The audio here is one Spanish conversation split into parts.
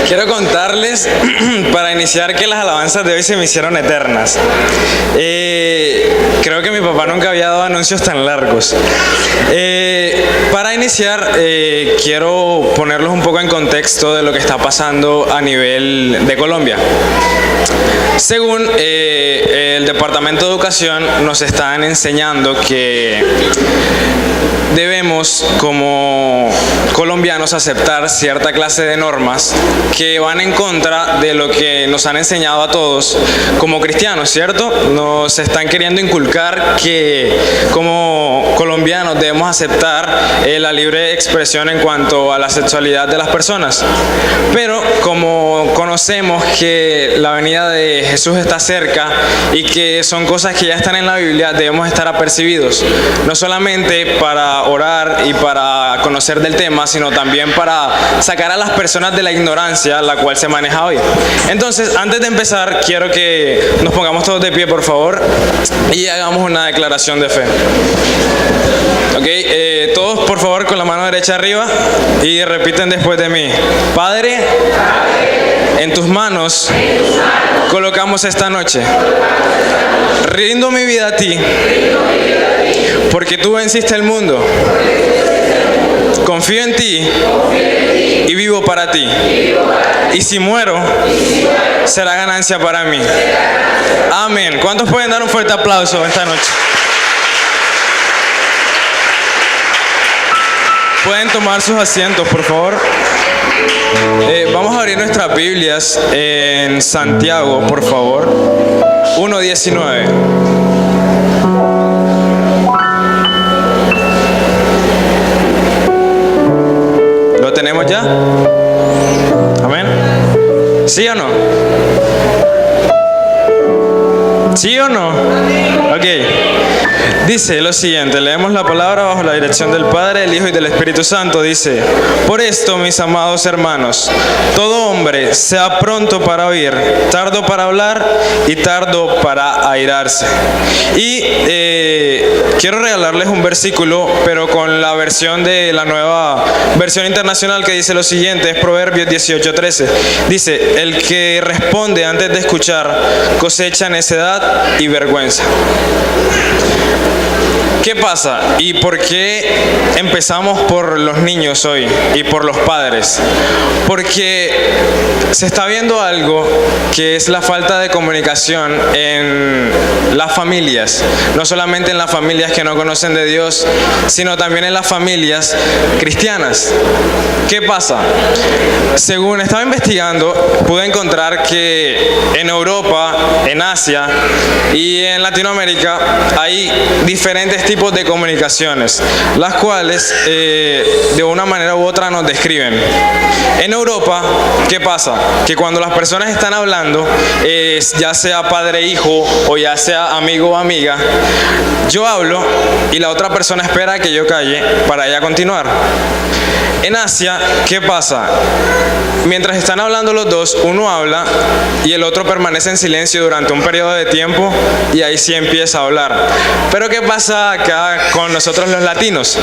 Quiero contarles, para iniciar, que las alabanzas de hoy se me hicieron eternas. Creo que mi papá nunca había dado anuncios tan largos. Para iniciar, quiero ponerlos un poco en contexto de lo que está pasando a nivel de Colombia. Según el Departamento de Educación, nos están enseñando que debemos, como colombianos, aceptar cierta clase de normas que van en contra de lo que nos han enseñado a todos como cristianos, ¿cierto? Nos están queriendo inculcar que como colombianos debemos aceptar la libre expresión en cuanto a la sexualidad de las personas. Pero como conocemos que la venida de Jesús está cerca y que son cosas que ya están en la Biblia, debemos estar apercibidos, no solamente para orar y para conocer del tema, sino también para sacar a las personas de la ignorancia la cual se maneja hoy. Entonces, antes de empezar, quiero que nos pongamos todos de pie, por favor, y hagamos una declaración de fe. Ok, todos por favor con la mano derecha arriba y repiten después de mí. Padre, en tus manos colocamos esta noche. Rindo mi vida a ti, porque tú venciste el mundo. Confío en ti y vivo para ti. Y si muero, será ganancia para mí. Amén. ¿Cuántos pueden dar un fuerte aplauso esta noche? Pueden tomar sus asientos, por favor. Vamos a abrir nuestras Biblias en Santiago, por favor. 1:19. ¿Lo tenemos ya? Amén. ¿Sí o no? ¿Sí o no? Ok. Dice lo siguiente, leemos la palabra bajo la dirección del Padre, del Hijo y del Espíritu Santo. Dice: por esto, mis amados hermanos, todo hombre sea pronto para oír, tardo para hablar y tardo para airarse. Y quiero regalarles un versículo, pero con la versión de la nueva versión internacional, que dice lo siguiente, es Proverbios 18:13. Dice: el que responde antes de escuchar cosecha necedad y vergüenza. ¿Qué pasa? ¿Y por qué empezamos por los niños hoy y por los padres? Porque se está viendo algo que es la falta de comunicación en las familias. No solamente en las familias que no conocen de Dios, sino también en las familias cristianas. ¿Qué pasa? Según estaba investigando, pude encontrar que en Europa, en Asia y en Latinoamérica hay diferentes tipos de comunicaciones, las cuales de una manera u otra nos describen. En Europa, ¿qué pasa? Que cuando las personas están hablando, ya sea padre-hijo o ya sea amigo o amiga, yo hablo y la otra persona espera que yo calle para ella continuar. En Asia, ¿qué pasa? Mientras están hablando los dos, uno habla y el otro permanece en silencio durante un periodo de tiempo y ahí sí empieza a hablar. Pero ¿qué pasa acá con nosotros los latinos?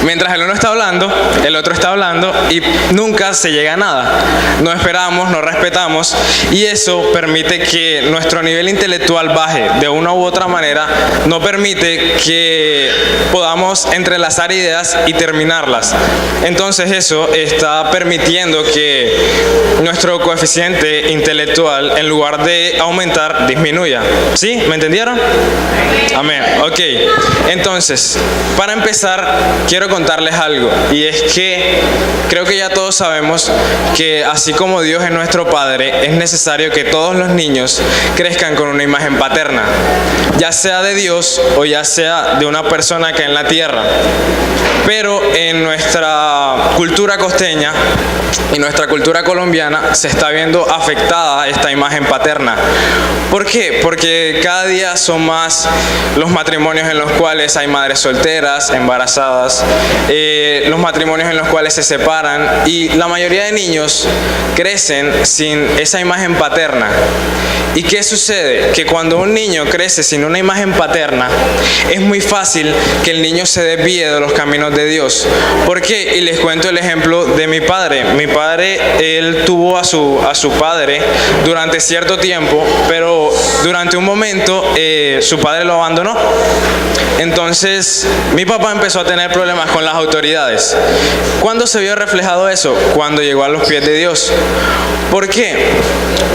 Mientras el uno está hablando, el otro está hablando y nunca se llega a nada. No esperamos, no respetamos y eso permite que nuestro nivel intelectual baje de una u otra manera, no permite que podamos entrelazar ideas y terminarlas. Entonces eso está permitiendo que nuestro coeficiente intelectual, en lugar de aumentar, disminuya. ¿Sí? ¿Me entendieron? Amén. Ok. Entonces, para empezar, quiero contarles algo, y es que creo que ya todos sabemos que así como Dios es nuestro Padre, es necesario que todos los niños crezcan con una imagen paterna, ya sea de Dios o ya sea de una persona que en la tierra. Pero en nuestra cultura costeña y nuestra cultura colombiana cristiana se está viendo afectada esta imagen paterna. ¿Por qué? Porque cada día son más los matrimonios en los cuales hay madres solteras, embarazadas, los matrimonios en los cuales se separan, y la mayoría de niños crecen sin esa imagen paterna. ¿Y qué sucede? Que cuando un niño crece sin una imagen paterna, es muy fácil que el niño se desvíe de los caminos de Dios. ¿Por qué? Y les cuento el ejemplo de mi padre. Mi padre, él tuvo a su padre durante cierto tiempo, pero durante un momento su padre lo abandonó. Entonces mi papá empezó a tener problemas con las autoridades. ¿Cuándo se vio reflejado eso? Cuando llegó a los pies de Dios. ¿Por qué?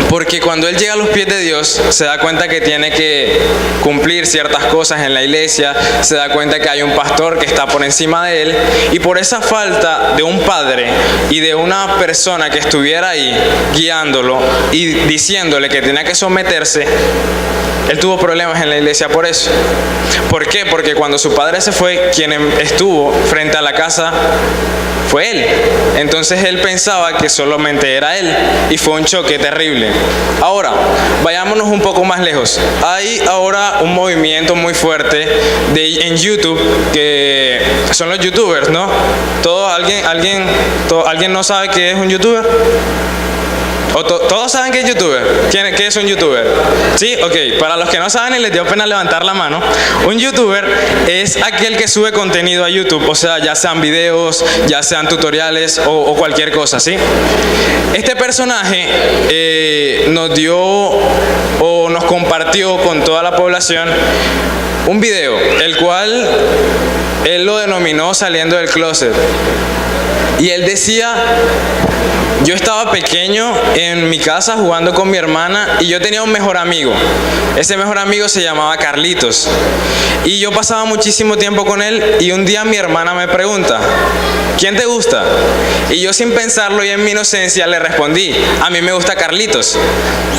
Porque cuando él llega a los pies de Dios, se da cuenta que tiene que cumplir ciertas cosas en la iglesia, se da cuenta que hay un pastor que está por encima de él, y por esa falta de un padre y de una persona que estuviera ahí guiándolo y diciéndole que tenía que someterse, él tuvo problemas en la iglesia por eso. ¿Por qué? Porque cuando su padre se fue, quien estuvo frente a la casa fue él. Entonces él pensaba que solamente era él, y fue un choque terrible. Ahora, vayámonos un poco más lejos. Hay ahora un movimiento muy fuerte en YouTube, que son los youtubers, ¿no? ¿Alguien no sabe qué es un youtuber? ¿Todos saben qué es youtuber? ¿Qué es un youtuber? ¿Sí? Ok, para los que no saben y les dio pena levantar la mano, un youtuber es aquel que sube contenido a YouTube, o sea, ya sean videos, ya sean tutoriales o cualquier cosa, ¿sí? Este personaje nos dio o nos compartió con toda la población un video, el cual él lo denominó saliendo del closet. Y él decía: yo estaba pequeño en mi casa jugando con mi hermana y yo tenía un mejor amigo. Ese mejor amigo se llamaba Carlitos. Y yo pasaba muchísimo tiempo con él, y un día mi hermana me pregunta: ¿quién te gusta? Y yo, sin pensarlo y en mi inocencia, le respondí: a mí me gusta Carlitos.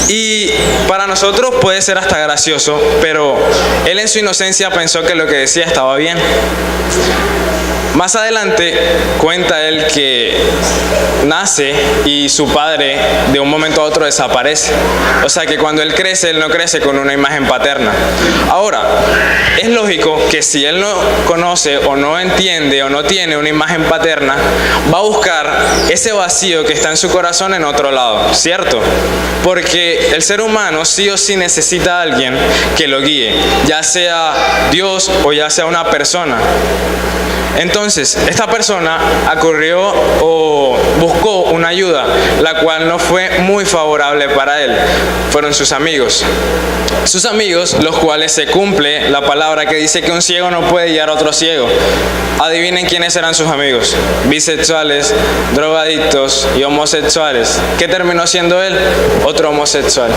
Y para nosotros puede ser hasta gracioso, pero él en su inocencia pensó que lo que decía estaba bien. Más adelante cuenta él que nace y su padre de un momento a otro desaparece. O sea que cuando él crece, él no crece con una imagen paterna. Ahora, es lógico que si él no conoce o no entiende o no tiene una imagen paterna, va a buscar ese vacío que está en su corazón en otro lado, ¿cierto? Porque el ser humano sí o sí necesita a alguien que lo guíe, ya sea Dios o ya sea una persona. Entonces, esta persona acudió o buscó una ayuda, la cual no fue muy favorable para él. Fueron sus amigos. Sus amigos, los cuales se cumple la palabra que dice que un ciego no puede guiar a otro ciego. Adivinen quiénes eran sus amigos: bisexuales, drogadictos y homosexuales. ¿Qué terminó siendo él? Otro homosexual.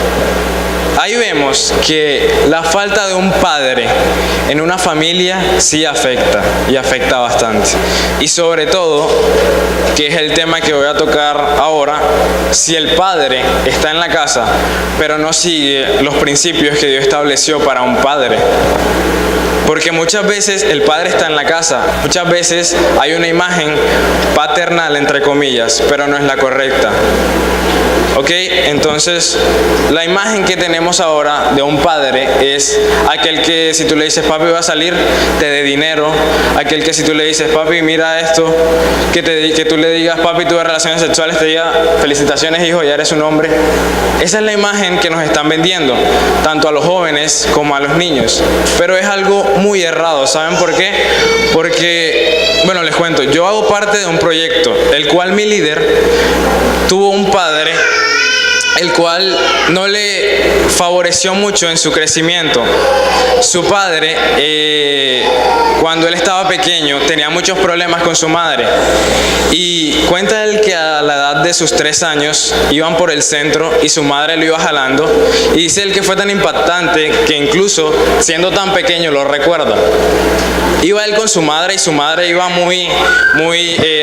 Ahí vemos que la falta de un padre en una familia sí afecta, y afecta bastante. Y sobre todo, que es el tema que voy a tocar ahora, si el padre está en la casa, pero no sigue los principios que Dios estableció para un padre. Porque muchas veces el padre está en la casa, muchas veces hay una imagen paternal, entre comillas, pero no es la correcta. ¿Ok? Entonces, la imagen que tenemos ahora de un padre es aquel que, si tú le dices: papi, va a salir, te dé dinero. Aquel que, si tú le dices: papi, mira esto, que tú le digas: papi, tuve relaciones sexuales, te diga: felicitaciones, hijo, ya eres un hombre. Esa es la imagen que nos están vendiendo, tanto a los jóvenes como a los niños. Pero es algo muy errado. ¿Saben por qué? Porque, bueno, les cuento, yo hago parte de un proyecto, el cual mi líder tuvo un padre el cual no le favoreció mucho en su crecimiento. Su padre, cuando él estaba pequeño, tenía muchos problemas con su madre. Y cuenta él que a la edad de sus 3 años iban por el centro y su madre lo iba jalando. Y dice él que fue tan impactante que incluso siendo tan pequeño lo recuerda. Iba él con su madre y su madre iba muy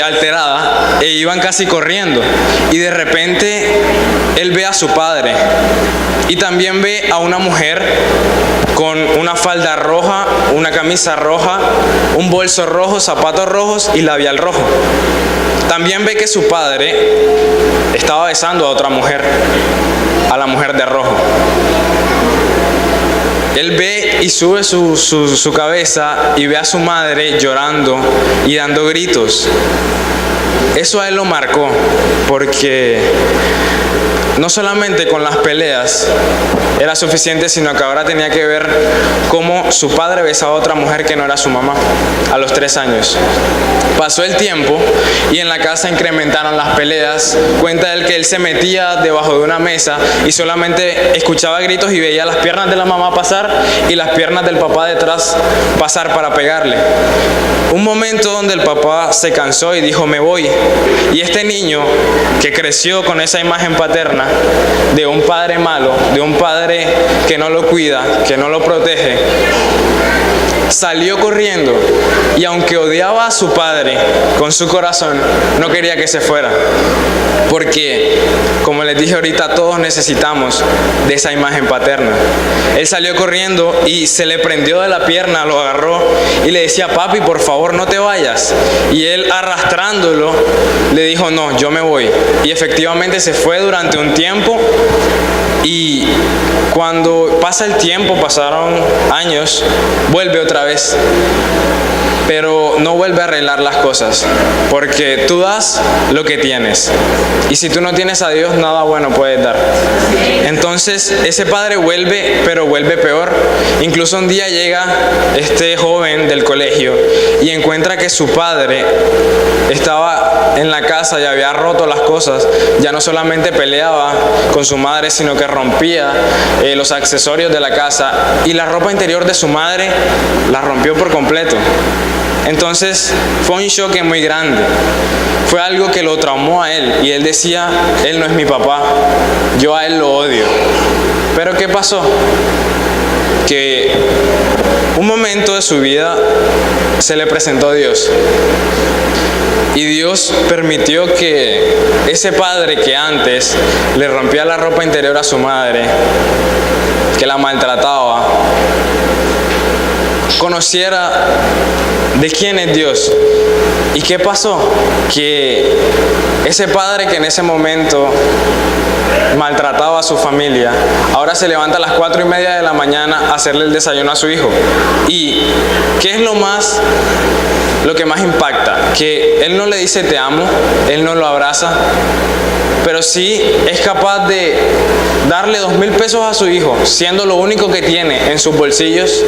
alterada, e iban casi corriendo. Y de repente él ve a su padre y también ve a una mujer con una falda roja, una camisa roja, un bolso rojo, zapatos rojos y labial rojo. También ve que su padre estaba besando a otra mujer, a la mujer de rojo. Él ve y sube su cabeza y ve a su madre llorando y dando gritos. Eso a él lo marcó, porque no solamente con las peleas era suficiente, sino que ahora tenía que ver cómo su padre besaba a otra mujer que no era su mamá, a los 3 años. Pasó el tiempo y en la casa incrementaron las peleas. Cuenta él que él se metía debajo de una mesa y solamente escuchaba gritos y veía las piernas de la mamá pasar y las piernas del papá detrás pasar para pegarle. Un momento donde el papá se cansó y dijo: me voy. Y este niño que creció con esa imagen paterna de un padre malo, de un padre que no lo cuida, que no lo protege, salió corriendo, y aunque odiaba a su padre con su corazón, no quería que se fuera, porque, como les dije ahorita, todos necesitamos de esa imagen paterna. Él salió corriendo y se le prendió de la pierna, lo agarró y le decía: papi, por favor, no te vayas. Y él, arrastrándolo, le dijo: no, yo me voy. Y efectivamente se fue durante un tiempo. Y cuando pasa el tiempo, pasaron años, vuelve otra vez, pero no vuelve a arreglar las cosas, porque tú das lo que tienes, y si tú no tienes a Dios, nada bueno puedes dar. Entonces ese padre vuelve, pero vuelve peor. Incluso un día llega este joven del colegio y encuentra que su padre estaba en la casa y había roto las cosas. Ya no solamente peleaba con su madre, sino que rompía los accesorios de la casa, y la ropa interior de su madre la rompió por completo. Entonces fue un choque muy grande, fue algo que lo traumó a él, y él decía: él no es mi papá, yo a él lo odio. Pero ¿qué pasó? Que un momento de su vida se le presentó Dios, y Dios permitió que ese padre que antes le rompía la ropa interior a su madre, que la maltrataba, conociera de quién es Dios. ¿Y qué pasó? Que ese padre que en ese momento maltrataba a su familia, ahora se levanta a las 4:30 de la mañana a hacerle el desayuno a su hijo. ¿Y qué es lo que más impacta? Que él no le dice te amo, él no lo abraza, pero sí es capaz de darle 2,000 pesos a su hijo, siendo lo único que tiene en sus bolsillos,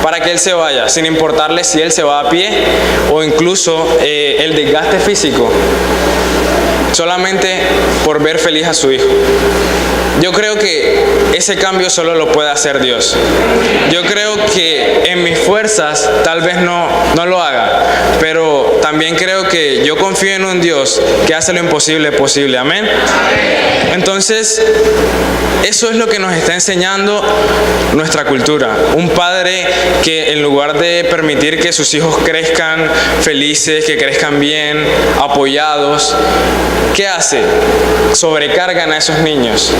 para que él se vaya, sin importarle si él se va a pie o incluso el desgaste físico, solamente por ver feliz a su hijo. Yo creo que ese cambio solo lo puede hacer Dios. Yo creo que en mis fuerzas tal vez no lo haga, pero también creo que yo confío en un Dios que hace lo imposible posible. Amén. Entonces, eso es lo que nos está enseñando nuestra cultura. Un padre que, en lugar de permitir que sus hijos crezcan felices, que crezcan bien, apoyados, ¿qué hace? Sobrecargan a esos niños.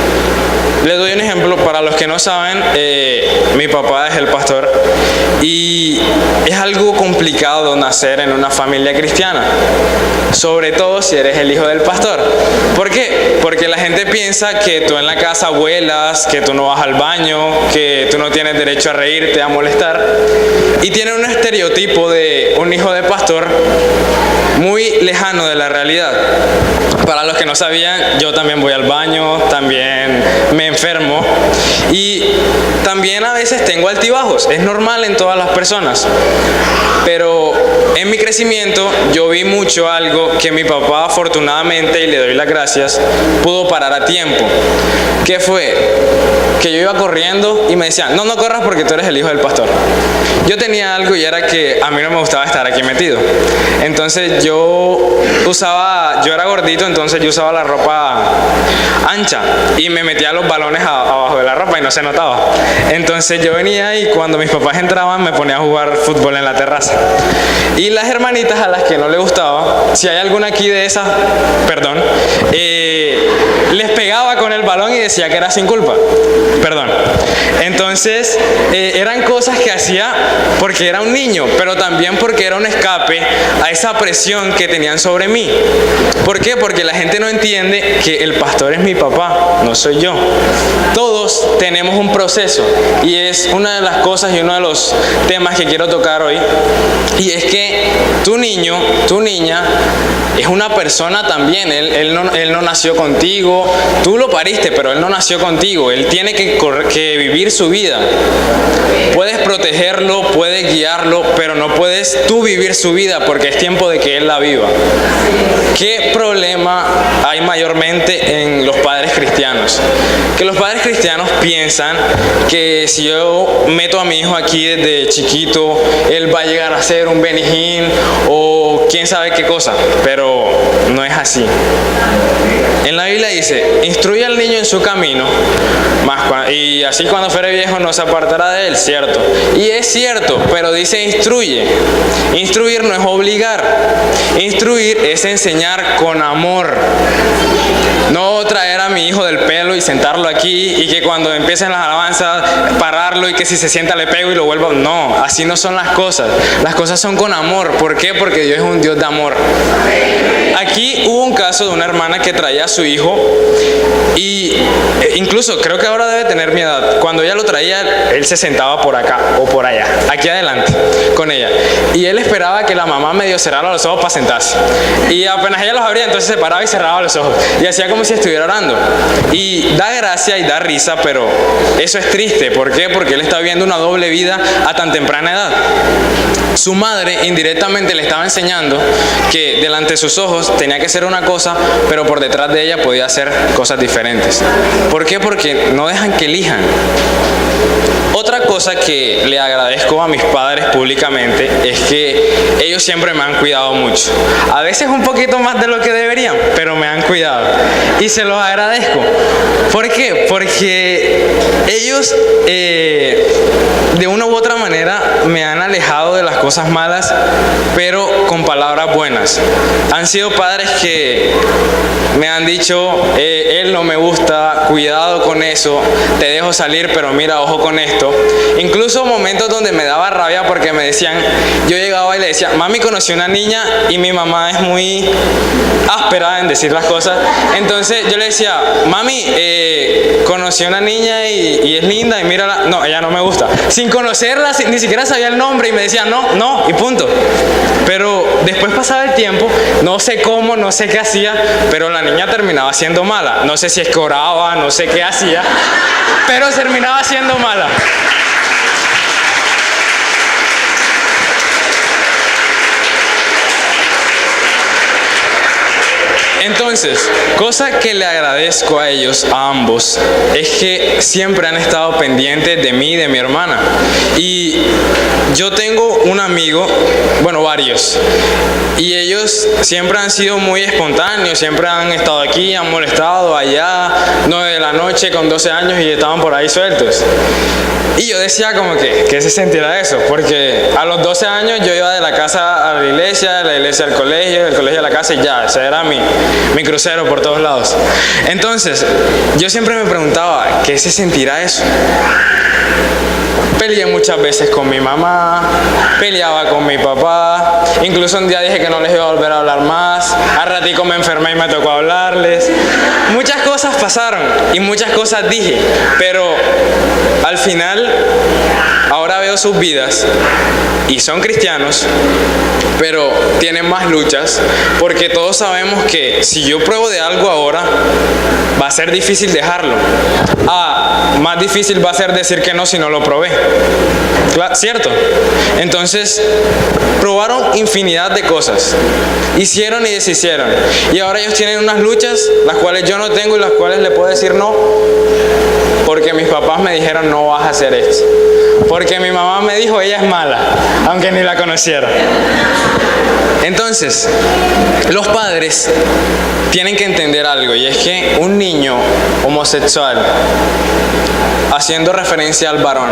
Les doy un ejemplo para los que no saben. Mi papá es el pastor, y es algo complicado nacer en una familia cristiana, sobre todo si eres el hijo del pastor. ¿Por qué? Porque la gente piensa que tú en la casa vuelas, que tú no vas al baño, que tú no tienes derecho a reírte, a molestar, y tienen un estereotipo de un hijo de pastor muy lejano de la realidad. Para los que no sabían, yo también voy al baño, también me enfermo, y también a veces tengo altibajos. Es normal en todas las personas, pero en mi crecimiento yo vi mucho algo que mi papá, afortunadamente, y le doy las gracias, pudo parar a tiempo. ¿Qué fue? Que yo iba corriendo y me decían: no corras porque tú eres el hijo del pastor. Yo tenía algo, y era que a mí no me gustaba estar aquí metido. Entonces yo era gordito, entonces yo usaba la ropa ancha y me metía los balones abajo de la ropa y no se notaba. Entonces yo venía, y cuando mis papás entraban me ponía a jugar fútbol en la terraza. Y las hermanitas a las que no les gustaba, si hay alguna aquí de esas, perdón, les pegaba con el balón y decía que era sin culpa. Perdón. Entonces eran cosas que hacía porque era un niño, pero también porque era un escape a esa presión que tenían sobre mí. ¿Por qué? Porque porque la gente no entiende que el pastor es mi papá, no soy yo. Todos tenemos un proceso y es una de las cosas y uno de los temas que quiero tocar hoy. Y es que tu niño, tu niña, es una persona también. Él no nació contigo, tú lo pariste, pero él no nació contigo. Él tiene que vivir su vida. Puedes protegerlo, puedes guiarlo, pero no puedes tú vivir su vida porque es tiempo de que él la viva. ¿Qué problema hay mayormente en los padres cristianos? Que los padres cristianos piensan que si yo meto a mi hijo aquí desde chiquito, él va a llegar a ser un Benny Hinn o quién sabe qué cosa, pero no es así. En la Biblia dice, instruye al niño en su camino, y así cuando fuere viejo no se apartará de él, ¿cierto? Y es cierto, pero dice instruye. Instruir no es obligar. Instruir es enseñar con amor. No traer a mi hijo del pelo y sentarlo aquí y que cuando empiecen las alabanzas pararlo y que si se sienta le pego y lo vuelvo. No, así no son las cosas. Las cosas son con amor. ¿Por qué? Porque Dios es un Dios de amor. Aquí hubo un caso de una hermana que traía a su hijo y incluso creo que ahora debe tener mi edad. Cuando ella lo traía, él se sentaba por acá o por allá, aquí adelante, con ella. Y él esperaba que la mamá medio cerrara los ojos para sentarse. Y apenas ella los abría, entonces se paraba y cerraba los ojos. Y hacía como si estuviera orando. Y da gracia y da risa, pero eso es triste. ¿Por qué? Porque él está viviendo una doble vida a tan temprana edad. Su madre indirectamente le estaba enseñando que delante de sus ojos tenía que ser una cosa, pero por detrás de ella podía hacer cosas diferentes. ¿Por qué? Porque no dejan que elijan. Otra cosa que le agradezco a mis padres públicamente es que ellos siempre me han cuidado mucho. A veces un poquito más de lo que deberían, pero me han cuidado. Y se los agradezco. ¿Por qué? Porque ellos de una u otra manera me han alejado de las cosas malas, pero con palabras buenas. Han sido padres que me han dicho, él no me gusta, cuidado con eso, te dejo salir, pero mira, ojo con esto. Incluso momentos donde me daba rabia porque me decían, yo llegaba y le decía, mami, conocí una niña y mi mamá es muy áspera en decir las cosas. Entonces yo le decía, mami, conocí una niña y es linda y mírala. No, ella no me gusta. Sin conocerla, ni siquiera sabía el nombre y me decía, no, y punto. Pero después pasaba el tiempo, no sé cómo, no sé qué hacía, pero la niña terminaba siendo mala. No sé si es que oraba, no sé qué hacía, pero terminaba siendo mala. Entonces, cosa que le agradezco a ellos, a ambos, es que siempre han estado pendientes de mí y de mi hermana. Y yo tengo un amigo, bueno, varios, y ellos siempre han sido muy espontáneos, siempre han estado aquí, han molestado allá, 9 de la noche con 12 años y estaban por ahí sueltos. Y yo decía como que, ¿qué se sentirá eso? Porque a los 12 años yo iba de la casa a la iglesia, de la iglesia al colegio, del colegio a la casa y ya, ese era mi crucero por todos lados. Entonces, yo siempre me preguntaba, ¿qué se sentirá eso? Peleé muchas veces con mi mamá, peleaba con mi papá, incluso un día dije que no les iba a volver a hablar más, al ratico me enfermé y me tocó hablarles. Muchas cosas pasaron y muchas cosas dije, pero al final ahora veo sus vidas y son cristianos, pero tienen más luchas, porque todos sabemos que si yo pruebo de algo ahora, va a ser difícil dejarlo. Más difícil va a ser decir que no si no lo probé. ¿Cierto? Entonces, probaron infinidad de cosas, hicieron y deshicieron, y ahora ellos tienen unas luchas, las cuales yo no tengo y las cuales le puedo decir no, porque mis papás me dijeron no vas a hacer esto, porque mi mamá me dijo ella es mala, aunque ni la conociera. Entonces, los padres tienen que entender algo, y es que un niño niño homosexual, haciendo referencia al varón,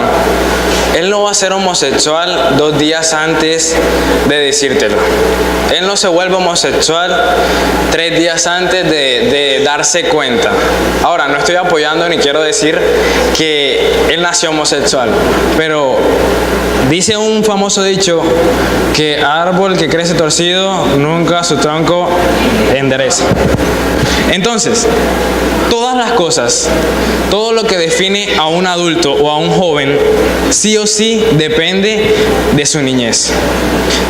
él no va a ser homosexual 2 días antes de decírtelo. Él no se vuelve homosexual 3 días antes de darse cuenta. Ahora, no estoy apoyando ni quiero decir que él nació homosexual, pero dice un famoso dicho que árbol que crece torcido nunca su tronco endereza. Entonces, todas las cosas, todo lo que define a un adulto o a un joven, sí o sí depende de su niñez.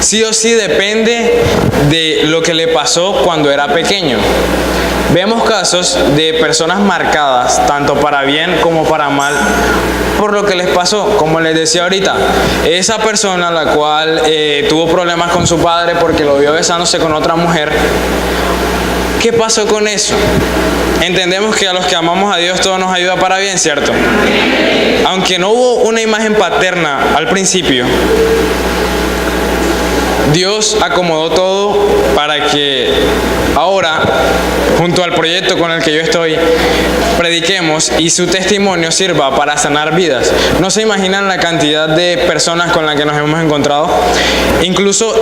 Sí o sí depende de lo que le pasó cuando era pequeño. Vemos casos de personas marcadas, tanto para bien como para mal, por lo que les pasó. Como les decía ahorita, esa persona la cual tuvo problemas con su padre porque lo vio besándose con otra mujer, ¿qué pasó con eso? Entendemos que a los que amamos a Dios todo nos ayuda para bien, ¿cierto? Aunque no hubo una imagen paterna al principio, Dios acomodó todo para que ahora, junto al proyecto con el que yo estoy, prediquemos y su testimonio sirva para sanar vidas. No se imaginan la cantidad de personas con las que nos hemos encontrado. Incluso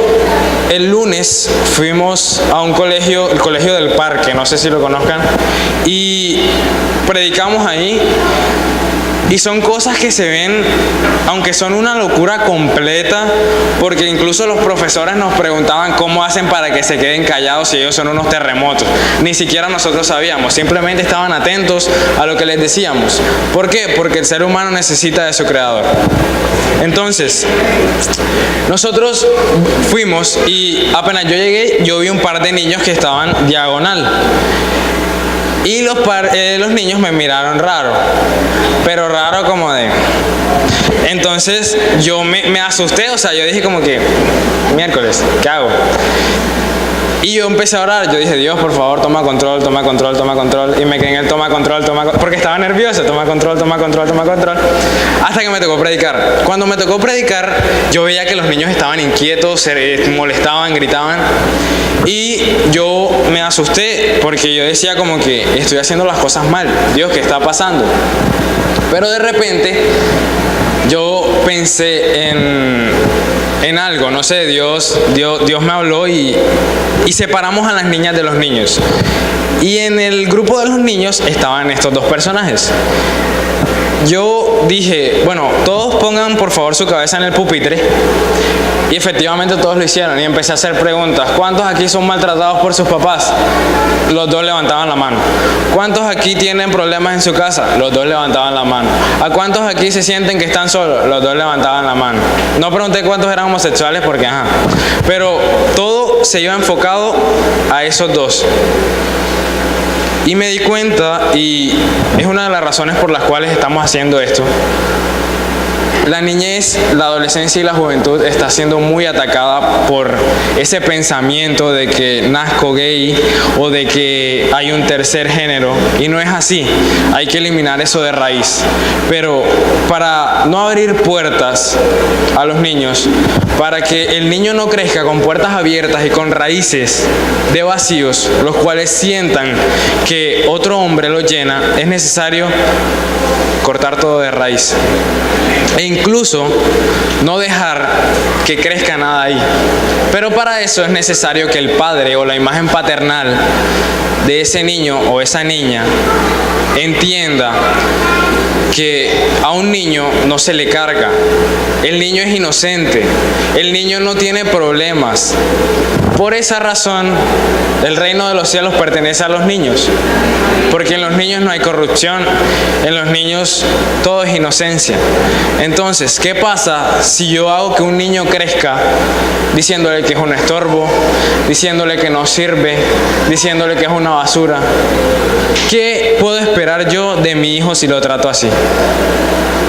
el lunes fuimos a un colegio, el Colegio del Parque, no sé si lo conozcan, y predicamos ahí. Y son cosas que se ven, aunque son una locura completa, porque incluso los profesores nos preguntaban cómo hacen para que se queden callados si ellos son unos terremotos. Ni siquiera nosotros sabíamos, simplemente estaban atentos a lo que les decíamos. ¿Por qué? Porque el ser humano necesita de su creador. Entonces, nosotros fuimos y apenas yo llegué, yo vi un par de niños que estaban diagonal. Y los niños me miraron raro, pero raro como de... Entonces yo me asusté, o sea, yo dije como que, miércoles, ¿qué hago? Y yo empecé a orar, yo dije, Dios, por favor, toma control, toma control, toma control. Y me quedé en el toma control, porque estaba nervioso, toma control, toma control, toma control. Hasta que me tocó predicar. Cuando me tocó predicar, yo veía que los niños estaban inquietos, se molestaban, gritaban. Y yo me asusté, porque yo decía como que estoy haciendo las cosas mal. Dios, ¿qué está pasando? Pero de repente, yo pensé en algo, no sé, Dios me habló y separamos a las niñas de los niños. Y en el grupo de los niños estaban estos dos personajes. Yo dije, bueno, todos pongan por favor su cabeza en el pupitre. Y efectivamente todos lo hicieron y empecé a hacer preguntas. ¿Cuántos aquí son maltratados por sus papás? Los dos levantaban la mano. ¿Cuántos aquí tienen problemas en su casa? Los dos levantaban la mano. ¿A cuántos aquí se sienten que están solos? Los dos levantaban la mano. No pregunté cuántos eran homosexuales porque pero todo se iba enfocado a esos dos. Y me di cuenta, y es una de las razones por las cuales estamos haciendo esto. La niñez, la adolescencia y la juventud está siendo muy atacada por ese pensamiento de que nazco gay o de que hay un tercer género, y no es así. Hay que eliminar eso de raíz. Pero para no abrir puertas a los niños, para que el niño no crezca con puertas abiertas y con raíces de vacíos, los cuales sientan que otro hombre lo llena, es necesario cortar todo de raíz. E incluso no dejar que crezca nada ahí. Pero para eso es necesario que el padre o la imagen paternal de ese niño o esa niña entienda que a un niño no se le carga. El niño es inocente. El niño no tiene problemas. Por esa razón, el reino de los cielos pertenece a los niños. Porque en los niños no hay corrupción. En los niños todo es inocencia. Entonces, ¿qué pasa si yo hago que un niño crezca diciéndole que es un estorbo, diciéndole que no sirve, diciéndole que es una basura? ¿Qué puedo esperar yo de mi hijo si lo trato así?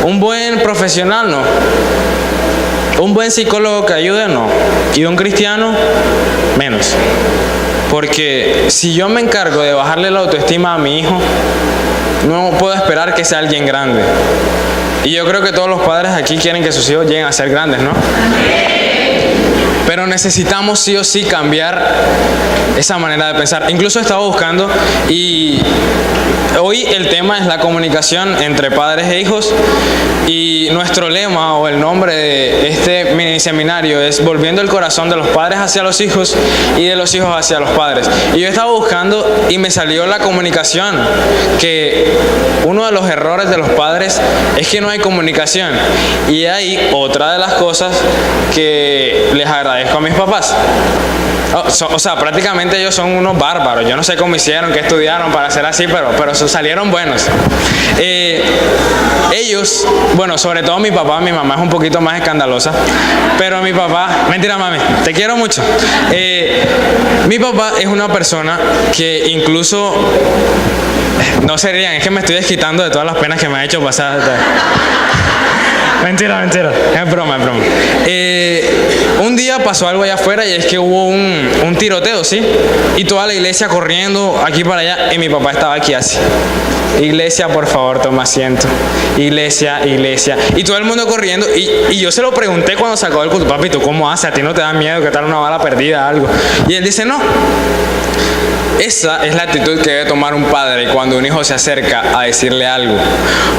¿Un buen profesional? No. ¿Un buen psicólogo que ayude? No. ¿Y un cristiano? Menos. Porque si yo me encargo de bajarle la autoestima a mi hijo, no puedo esperar que sea alguien grande. Y yo creo que todos los padres aquí quieren que sus hijos lleguen a ser grandes, ¿no? pero necesitamos sí o sí cambiar esa manera de pensar. Incluso estaba buscando y hoy el tema es la comunicación entre padres e hijos, y nuestro lema o el nombre de este mini seminario es volviendo el corazón de los padres hacia los hijos y de los hijos hacia los padres. Y yo estaba buscando y me salió la comunicación, que uno de los errores de los padres es que no hay comunicación. Y hay otra de las cosas que les agradezco a mis papás. O sea, prácticamente ellos son unos bárbaros. Yo no sé cómo hicieron, qué estudiaron para ser así, pero salieron buenos. Ellos, bueno, sobre todo mi papá, mi mamá es un poquito más escandalosa, pero mi papá, mentira mami, te quiero mucho. Mi papá es una persona que incluso, no se rían, es que me estoy desquitando de todas las penas que me ha hecho pasar. Mentira, es broma. Un día pasó algo allá afuera y es que hubo un tiroteo, ¿sí? Y toda la iglesia corriendo aquí para allá y mi papá estaba aquí así. Iglesia, por favor, toma asiento. Iglesia. Y todo el mundo corriendo y yo se lo pregunté cuando sacó el culto: papi, ¿tú cómo haces? ¿A ti no te da miedo que tal una bala perdida, algo? Y él dice: no. Esa es la actitud que debe tomar un padre cuando un hijo se acerca a decirle algo.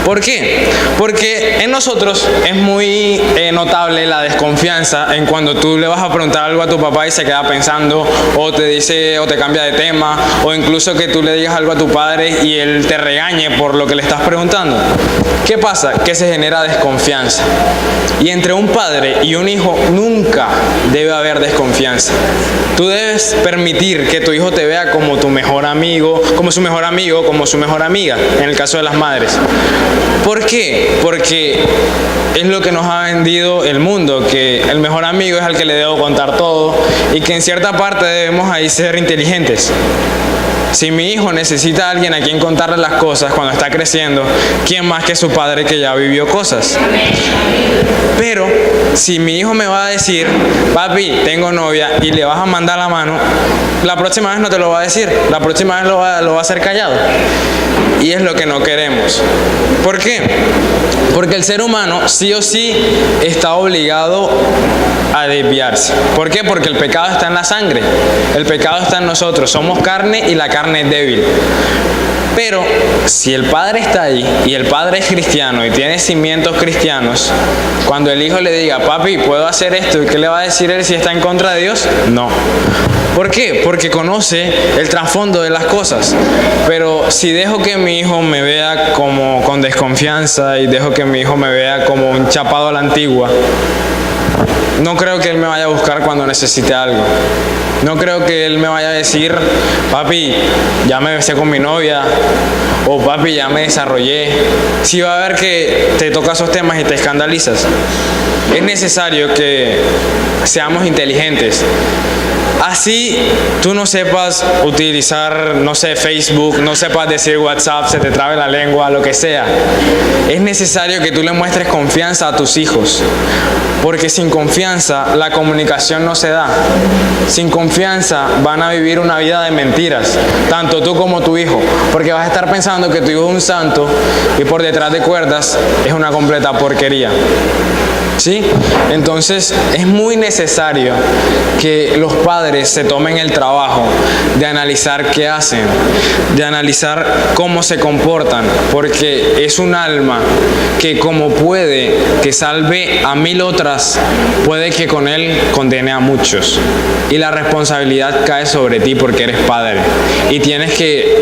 ¿Por qué? Porque en nosotros es muy notable la desconfianza en cuando tú le vas a preguntar algo a tu papá y se queda pensando, o te dice, o te cambia de tema, o incluso que tú le digas algo a tu padre y él te regañe por lo que le estás preguntando. ¿Qué pasa? Que se genera desconfianza. Y entre un padre y un hijo nunca debe haber desconfianza. Tú debes permitir que tu hijo te vea como tu mejor amigo, como su mejor amigo, como su mejor amiga, en el caso de las madres. ¿Por qué? Porque es lo que nos ha vendido el mundo, que el mejor amigo es al que le debo contar todo y que en cierta parte debemos ahí ser inteligentes. Si mi hijo necesita a alguien a quien contarle las cosas cuando está creciendo, ¿quién más que su padre que ya vivió cosas? Pero si mi hijo me va a decir, papi, tengo novia, y le vas a mandar la mano, la próxima vez no te lo va a decir, la próxima vez lo va a hacer callado. Y es lo que no queremos. ¿Por qué? Porque el ser humano sí o sí está obligado a desviarse. ¿Por qué? Porque el pecado está en la sangre, el pecado está en nosotros, somos carne y la carne es débil. Pero si el padre está ahí y el padre es cristiano y tiene cimientos cristianos, cuando el hijo le diga, papi, ¿puedo hacer esto? ¿Y qué le va a decir él si está en contra de Dios? No. ¿Por qué? Porque conoce el trasfondo de las cosas. Pero si dejo que mi hijo me vea como con desconfianza y dejo que mi hijo me vea como un chapado a la antigua, no creo que él me vaya a buscar cuando necesite algo. No creo que él me vaya a decir, papi, ya me besé con mi novia, o papi, ya me desarrollé. Sí va a ver que te toca esos temas y te escandalizas. Es necesario que seamos inteligentes. Así tú no sepas utilizar, no sé, Facebook, no sepas decir WhatsApp, se te trabe la lengua, lo que sea. Es necesario que tú le muestres confianza a tus hijos, porque sin confianza la comunicación no se da. Sin confianza van a vivir una vida de mentiras, tanto tú como tu hijo, porque vas a estar pensando que tu hijo es un santo y por detrás de cuerdas es una completa porquería. ¿Sí? Entonces es muy necesario que los padres se tomen el trabajo de analizar qué hacen, de analizar cómo se comportan, porque es un alma que como puede que salve a 1000 otras, puede que con él condene a muchos. Y la responsabilidad cae sobre ti porque eres padre y tienes que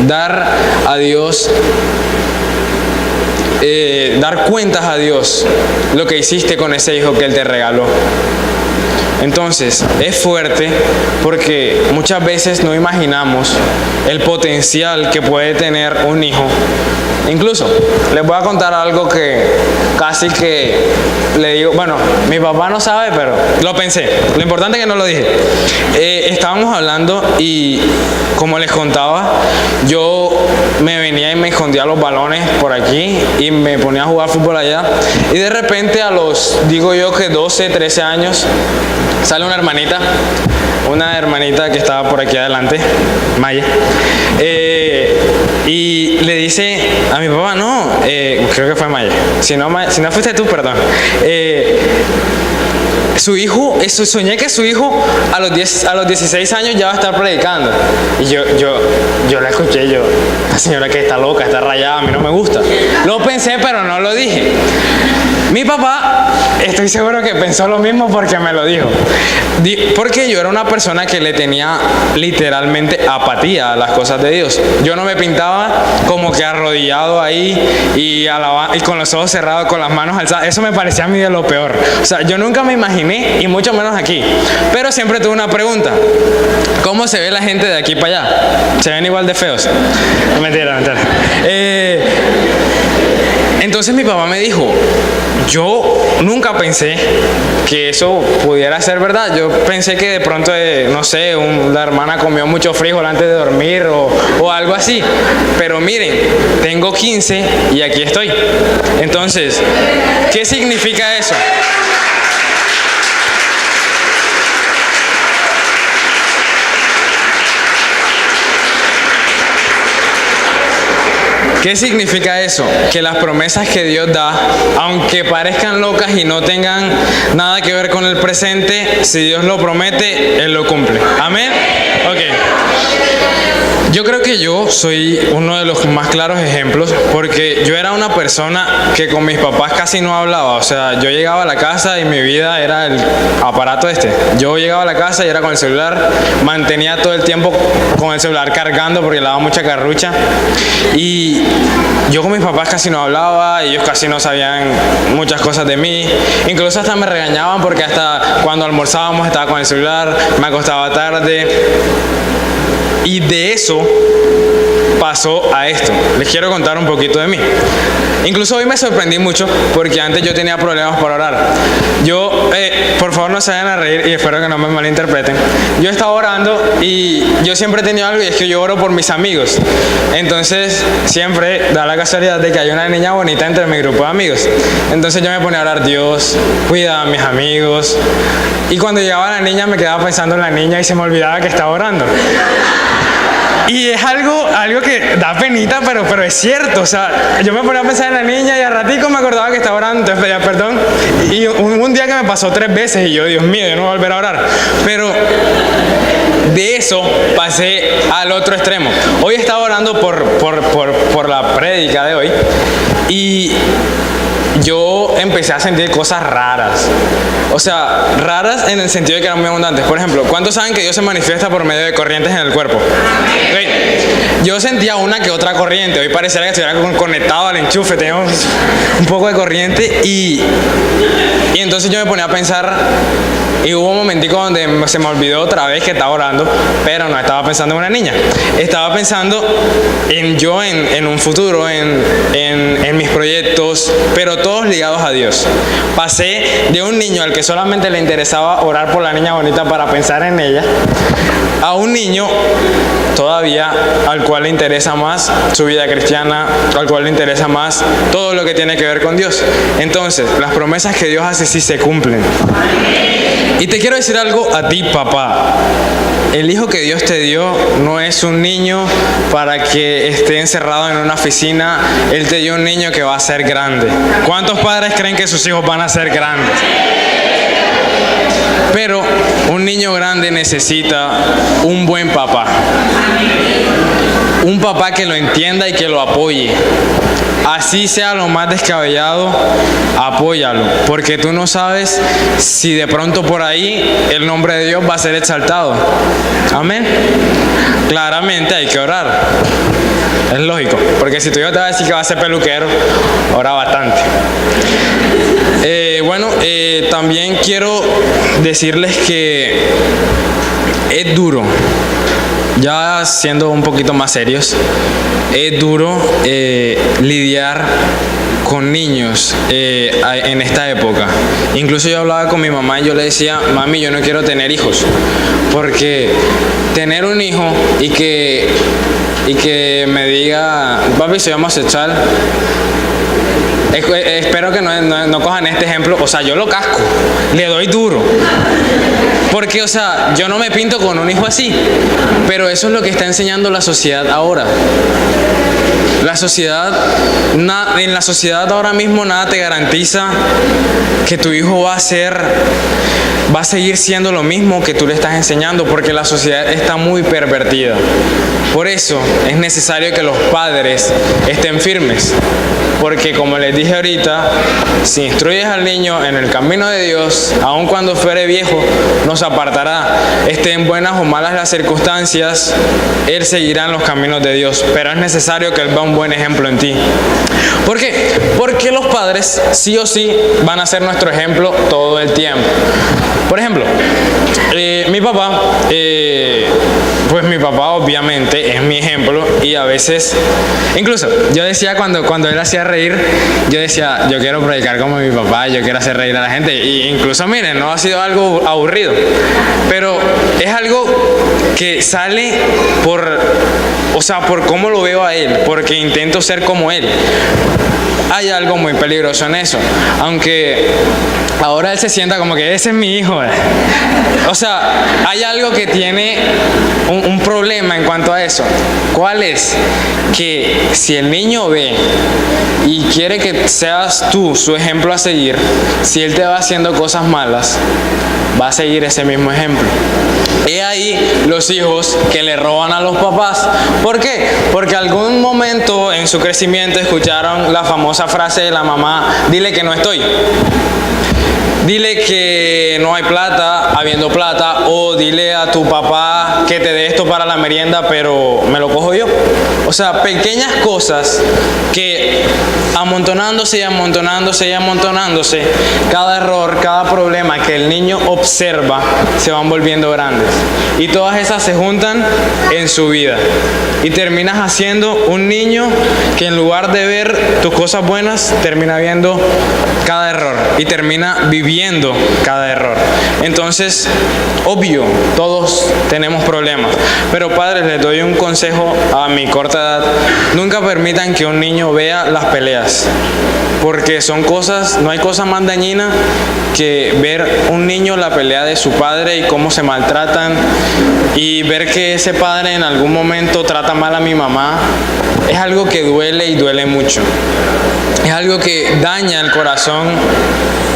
dar a Dios, dar cuentas a Dios lo que hiciste con ese hijo que Él te regaló. Entonces, es fuerte porque muchas veces no imaginamos el potencial que puede tener un hijo. Incluso, les voy a contar algo que casi que le digo, bueno, mi papá no sabe, pero lo pensé. Lo importante es que no lo dije. Estábamos hablando y, como les contaba, yo me venía y me escondía los balones por aquí y me ponía a jugar fútbol allá. Y de repente a los, digo yo que 12, 13 años, sale una hermanita que estaba por aquí adelante, Maya, y le dice a mi papá, creo que fue Maya, si no fuiste tú, perdón, soñé que su hijo a los 16 años ya va a estar predicando. Y yo la escuché, la señora que está loca, está rayada, a mí no me gusta. Lo pensé, pero no lo dije. Mi papá, estoy seguro que pensó lo mismo porque me lo dijo. Porque yo era una persona que le tenía literalmente apatía a las cosas de Dios. Yo no me pintaba como que arrodillado ahí y con los ojos cerrados, con las manos alzadas. Eso me parecía a mí de lo peor. O sea, yo nunca me imaginé, y mucho menos aquí. Pero siempre tuve una pregunta. ¿Cómo se ve la gente de aquí para allá? ¿Se ven igual de feos? Mentira. Entonces mi papá me dijo, yo nunca pensé que eso pudiera ser verdad. Yo pensé que de pronto, no sé, la hermana comió mucho frijol antes de dormir o algo así. Pero miren, tengo 15 y aquí estoy. Entonces, ¿qué significa eso? ¿Qué significa eso? Que las promesas que Dios da, aunque parezcan locas y no tengan nada que ver con el presente, si Dios lo promete, Él lo cumple. ¿Amén? Ok. Yo creo que yo soy uno de los más claros ejemplos, porque yo era una persona que con mis papás casi no hablaba. O sea, yo llegaba a la casa y mi vida era el aparato este. Yo llegaba a la casa y era con el celular, mantenía todo el tiempo con el celular cargando porque le daba mucha carrucha. Y yo con mis papás casi no hablaba, ellos casi no sabían muchas cosas de mí. Incluso hasta me regañaban porque hasta cuando almorzábamos estaba con el celular, me acostaba tarde. Y de eso pasó a esto. Les quiero contar un poquito de mí. Incluso hoy me sorprendí mucho porque antes yo tenía problemas para orar. Por favor no se vayan a reír y espero que no me malinterpreten. Yo estaba orando y yo siempre he tenido algo, y es que yo oro por mis amigos. Entonces siempre da la casualidad de que hay una niña bonita entre mi grupo de amigos. Entonces yo me ponía a orar: Dios, cuida a mis amigos. Y cuando llegaba la niña me quedaba pensando en la niña y se me olvidaba que estaba orando. Y es algo que da penita, pero es cierto. O sea, yo me ponía a pensar en la niña y al ratico me acordaba que estaba orando, entonces pedía perdón. Y un día que me pasó 3 veces y yo, Dios mío, yo no voy a volver a orar. Pero de eso pasé al otro extremo. Hoy estaba orando por la prédica de hoy y yo empecé a sentir cosas raras. O sea, raras en el sentido de que eran muy abundantes. Por ejemplo, ¿cuántos saben que Dios se manifiesta por medio de corrientes en el cuerpo? Okay. Yo sentía una que otra corriente. Hoy pareciera que estuviera conectado al enchufe. Teníamos un poco de corriente y entonces yo me ponía a pensar. Y hubo un momentico donde se me olvidó otra vez que estaba orando, pero no estaba pensando en una niña. Estaba pensando en un futuro, en mis proyectos, pero todos ligados a Dios. Pasé de un niño al que solamente le interesaba orar por la niña bonita para pensar en ella, a un niño todavía al cual le interesa más su vida cristiana, al cual le interesa más todo lo que tiene que ver con Dios. Entonces, las promesas que Dios hace sí se cumplen. Y te quiero decir algo a ti, papá. El hijo que Dios te dio no es un niño para que esté encerrado en una oficina. Él te dio un niño que va a ser grande. ¿Cuántos padres creen que sus hijos van a ser grandes? Pero un niño grande necesita un buen papá. Un papá que lo entienda y que lo apoye. Así sea lo más descabellado, apóyalo, porque tú no sabes si de pronto por ahí el nombre de Dios va a ser exaltado. Amén. Claramente hay que orar. Es lógico, porque si tu hijo te va a decir que va a ser peluquero, ora bastante. También quiero decirles que es duro. Ya siendo un poquito más serios, es duro lidiar con niños en esta época. Incluso yo hablaba con mi mamá y yo le decía: mami, yo no quiero tener hijos, porque tener un hijo y que me diga: papi, soy homosexual. Espero que no cojan este ejemplo. O sea, yo lo casco, le doy duro. Porque, o sea, yo no me pinto con un hijo así. Pero eso es lo que está enseñando la sociedad ahora. en la sociedad ahora mismo nada te garantiza que tu hijo va a seguir siendo lo mismo que tú le estás enseñando, porque la sociedad está muy pervertida. Por eso es necesario que los padres estén firmes, porque como les dije ahorita, si instruyes al niño en el camino de Dios, aun cuando fuere viejo, no se apartará. Estén buenas o malas las circunstancias, él seguirá en los caminos de Dios, pero es necesario que él vea un buen ejemplo en ti. ¿Por qué? Porque los padres sí o sí van a ser nuestro ejemplo todo el tiempo. Por ejemplo, mi papá, pues mi papá obviamente es mi ejemplo, y a veces, incluso yo decía cuando él hacía reír, yo decía, yo quiero predicar como mi papá, yo quiero hacer reír a la gente, y incluso miren, no ha sido algo aburrido, pero es algo que sale por cómo lo veo a él, porque intento ser como él. Hay algo muy peligroso en eso, aunque ahora él se sienta como que ese es mi hijo. O sea, hay algo que tiene un problema en cuanto a eso. ¿Cuál es? Que si el niño ve y quiere que seas tú su ejemplo a seguir, si él te va haciendo cosas malas, va a seguir ese mismo ejemplo. He ahí los hijos que le roban a los papás. ¿Por qué? Porque algún momento en su crecimiento escucharon la famosa frase de la mamá: dile que no estoy. Dile que no hay plata, habiendo plata, o dile a tu papá que te dé esto para la merienda, pero me lo cojo yo. O sea, pequeñas cosas que amontonándose y amontonándose y amontonándose, cada error, cada problema que el niño observa se van volviendo grandes. Y todas esas se juntan en su vida. Y terminas haciendo un niño que en lugar de ver tus cosas buenas, termina viendo cada error y termina viviendo cada error. Entonces, obvio, todos tenemos problemas, pero padres, les doy un consejo a mi corta edad: nunca permitan que un niño vea las peleas, porque no hay cosa más dañina que ver un niño la pelea de su padre y cómo se maltratan, y ver que ese padre en algún momento trata mal a mi mamá. Es algo que duele y duele mucho. Es algo que daña el corazón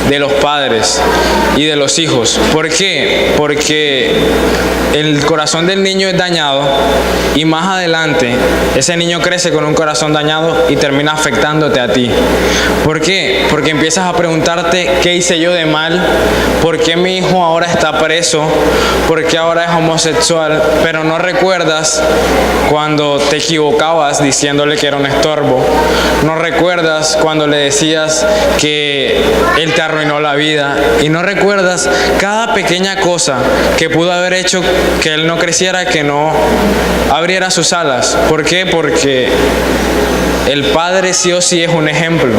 de los padres y de los hijos. ¿Por qué? Porque el corazón del niño es dañado, y más adelante ese niño crece con un corazón dañado y termina afectándote a ti. ¿Por qué? Porque empiezas a preguntarte: ¿qué hice yo de mal? ¿Por qué mi hijo ahora está preso? ¿Por qué ahora es homosexual? Pero no recuerdas cuando te equivocabas diciéndole que era un estorbo. No recuerdas cuando le decías que él te arruinó la vida, y no recuerdas cada pequeña cosa que pudo haber hecho que él no creciera, que no abriera sus alas. ¿Por qué? Porque el padre sí o sí es un ejemplo.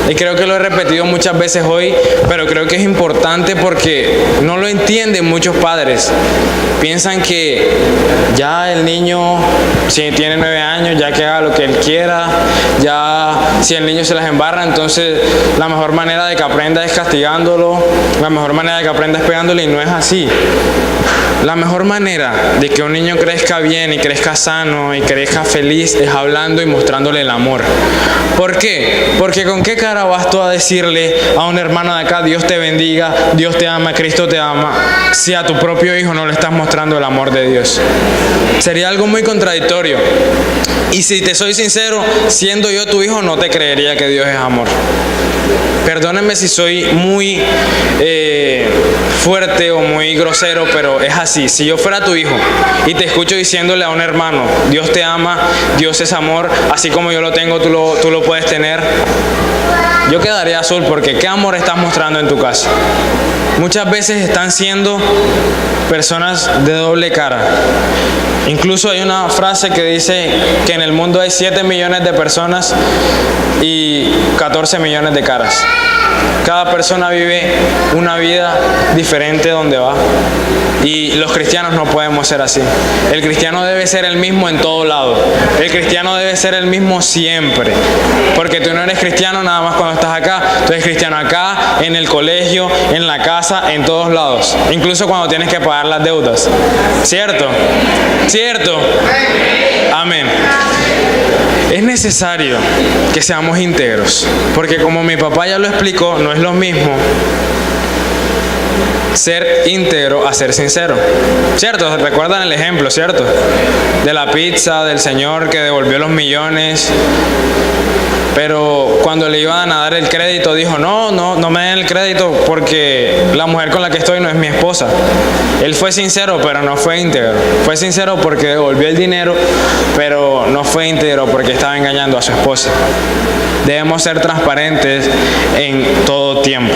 Y creo que lo he repetido muchas veces hoy, pero creo que es importante porque no lo entienden muchos padres. Piensan que ya el niño, si tiene 9 años, ya que haga lo que él quiera, ya si el niño se las embarra, entonces la mejor manera de que aprenda es castigándolo, la mejor manera de que aprenda es pegándole, y no es así. La mejor manera de que un niño crezca bien y crezca sano y crezca feliz es hablando y mostrándole el amor. ¿Por qué? Porque ¿con qué cara vas tú a decirle a un hermano de acá: Dios te bendiga, Dios te ama, Cristo te ama, si a tu propio hijo no le estás mostrando el amor de Dios? Sería algo muy contradictorio. Y si te soy sincero, siendo yo tu hijo, no te creería que Dios es amor. Perdónenme si soy muy fuerte o muy grosero, pero es así. Si yo fuera tu hijo y te escucho diciéndole a un hermano: Dios te ama, Dios es amor, así como yo lo tengo, tú lo puedes tener, yo quedaría azul, porque ¿qué amor estás mostrando en tu casa? Muchas veces están siendo personas de doble cara. Incluso hay una frase que dice que en el mundo hay 7 millones de personas y 14 millones de caras. Cada persona vive una vida diferente donde va. Y los cristianos no podemos ser así. El cristiano debe ser el mismo en todo lado. El cristiano debe ser el mismo siempre. Porque tú no eres cristiano nada más cuando estás acá. Tú eres cristiano acá, en el colegio, en la casa, en todos lados. Incluso cuando tienes que pagar las deudas. ¿Cierto? ¿Cierto? Amén. Es necesario que seamos íntegros, porque como mi papá ya lo explicó, no es lo mismo ser íntegro a ser sincero, ¿cierto? ¿Recuerdan el ejemplo, cierto? De la pizza, del señor que devolvió los millones, pero cuando le iban a dar el crédito dijo, no me den el crédito porque la mujer con la que estoy no es mi esposa. Él fue sincero, pero no fue íntegro. Fue sincero porque devolvió el dinero, pero no fue íntegro porque estaba engañando a su esposa. Debemos ser transparentes en todo tiempo.